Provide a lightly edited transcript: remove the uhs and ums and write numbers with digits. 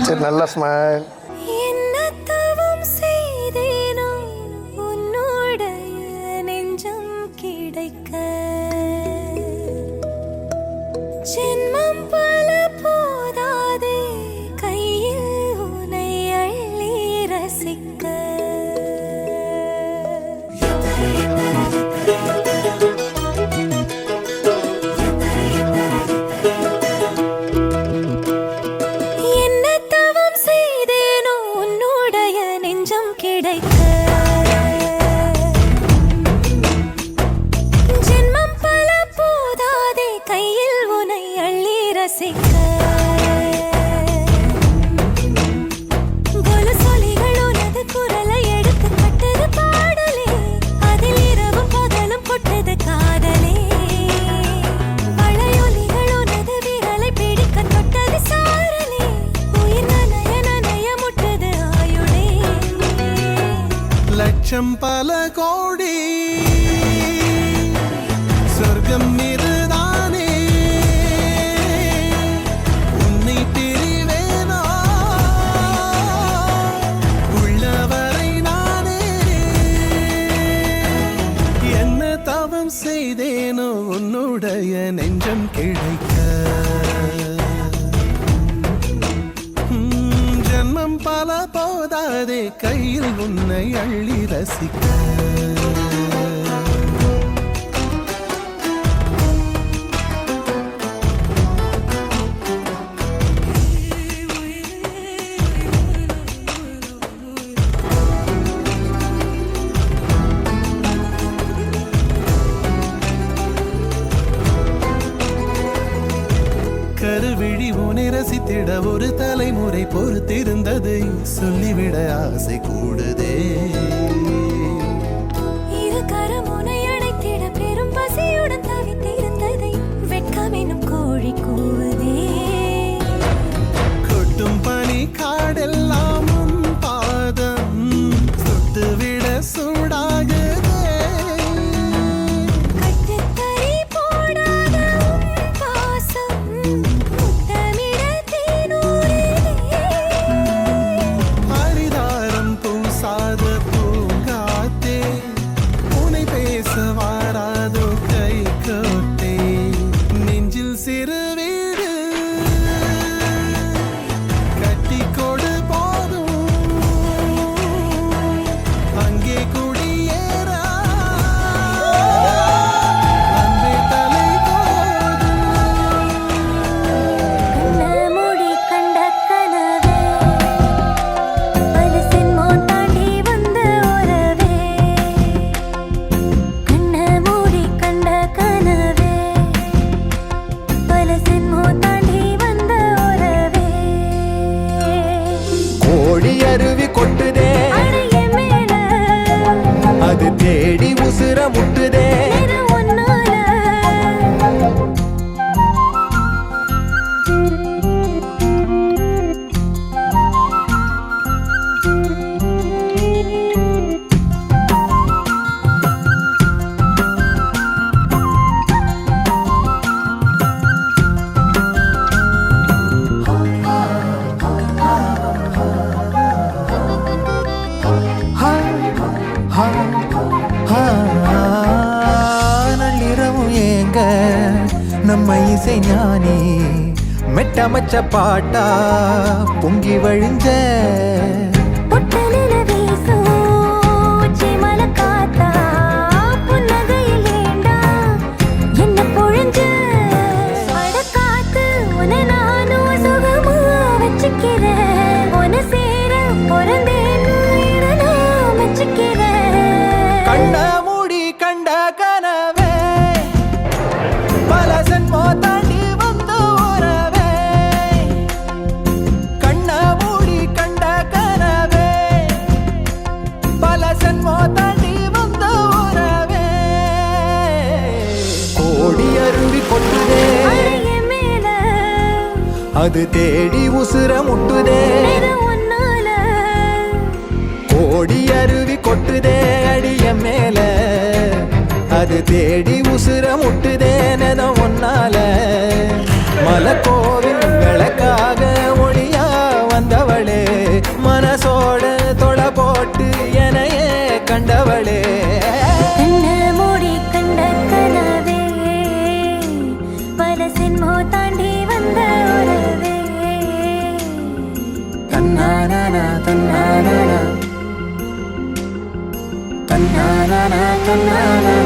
சரி, நல்லா ஸ்மைல். ஜென்மம் பல போதாதே கையில் உனை அள்ளி ரசிக்க. என்ன தவம் செய்தேனோ உன்னுடைய நெஞ்சம் கிடைக்க. ஜென்மம் பல போதாதே கையில் உனை அள்ளி ரசிக்க. கொலுசொலிகள் உனது குரலை எடுத்து கட்டது பாடலே, அதில் இரவும் பகலும் கொட்டது காதலே. வளையொலிகள் உனது விரலை பிடிக்க தொட்டது சாரலே, உயிர் நனைய நனைய முட்டது ஆயுளே. லட்சம் பல கோடி சொர்க்கம் இதுதானே, உன்னை பிரிவேனா உள்ளவரை நானே. என்ன தவம் செய்தேனோ உன்னுடைய நெஞ்சம் கிடைக்க. ஜன்மம் பல போதாதே கையில் உன்னை அள்ளி ரசிக்க. கருவிழி உனை ரசித்திட ஒரு தலைமுறை பொறுத்திருந்ததை சொல்லிவிட ஆசை கூடுதே. இரு கரம் உனை அணைத்திட பெரும் பசியுடன் தவித்திருந்ததை வெட்கம் எனும் கோழி கூவுதே. கொட்டும் பனி காடெல்லாம் உன் பாதம் சுட்டுவிட சூடாகுதே. கட்டுத்தறி போடாத உன் பாசம் முத்தமிட தேனூறுதே. அரிதாரம் பூசாத பூங்காத்தே, உனை பேச வாராதோ கை கோட்டே. நெஞ்சில் சிறு வீடு கட்டி கொடு போதும், அங்கே குடியேற அன்பே தலை போதும். கண்ண மூடி கண்ட கனவே, பல சென்மம் தாண்டி வந்த உறவே. கண்ண மூடி கண்ட கனவே, பல சென்மம் தாண்டி வந்த உறவே. கோழி அருவி கொட்டுதே, அடைய மேல அது தேடி உசுர முட்டுதே. நிற ஒன்னால. நள்ளிரவும் ஏங்க நம்ம இசை ஞானி மெட்டமச்ச பாட்டா பொங்கி வழிஞ்ச. பொட்டலில வீசும் உச்சிமல காத்தா, புன்னகையில் ஏண்டா என்ன பொழிஞ்ச. அட காத்து உன்னை நானும் சுகமா வச்சுக்கிறேன். உன்னை சேர பொறந்தேன்னு இதை நான் மெச்சுக்கிறேன். கண்ண மூடி கண்ட கனவே, பல சென்மோ தாண்டி வந்த உறவே. கண்ண மூடி கண்ட கனவே, பல சென்மோ தாண்டி வந்த உறவே. கோடி அருவி கொட்டுதே, அடைய மேல அது தேடி உசுர முட்டுதே. நிற ஒன்னால. கோடி அருவி கொட்டுதே அடிய மேல, அது தேடி உசுர முட்டுதே. நென ஒன்னால மலை கோவில் கண்ணத்தோட தொலை போட்டு எனையே கண்டவளே கண்ண மூடி கண்ட கனவே பல சின்மோ தாண்டி வந்த உறவே தன்னானா தன்னானா தன்னானா தன்னானா